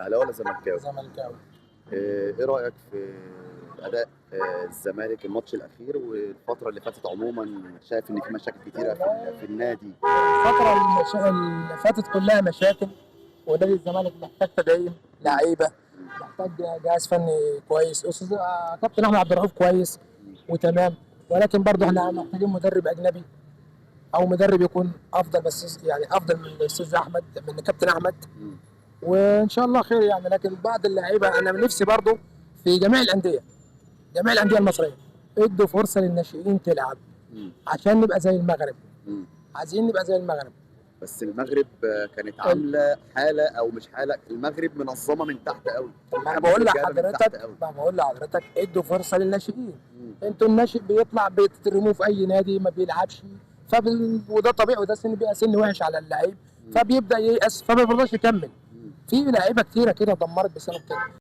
اهلاوي ولا زملكاوي؟ زملكاوي. ايه رايك في اداء الزمالك الماتش الاخير والفتره اللي فاتت عموما؟ شايف ان في مشاكل كتيره في النادي. الفترة اللي فاتت كلها مشاكل، ونادي الزمالك محتاج تدعيم لعيبة، محتاج جهاز فني كويس، استاذ كابتن احمد عبد الرؤوف كويس وتمام، ولكن برضه احنا محتاجين مدرب اجنبي او مدرب يكون افضل، بس يعني افضل من الاستاذ احمد، من كابتن احمد، وان شاء الله خير يعني. لكن بعض اللعيبه انا من نفسي برضه في جميع الانديه المصريه ادوا فرصه للناشئين تلعب عشان نبقى زي المغرب. عايزين نبقى زي المغرب. بس المغرب كانت عامله حاله او مش حاله، المغرب منظمه من تحت قوي. ما انا بقول لحضرتك ادوا فرصه للناشئين. انتوا الناشئ بيطلع بترموه في اي نادي ما بيلعبش، وده طبيعي، وده بيبقى سن وحش على اللعيب، فبيبدا ييأس فما بيرضاش يكمل. في لعيبه كتيره كده دمرت بسبب كده.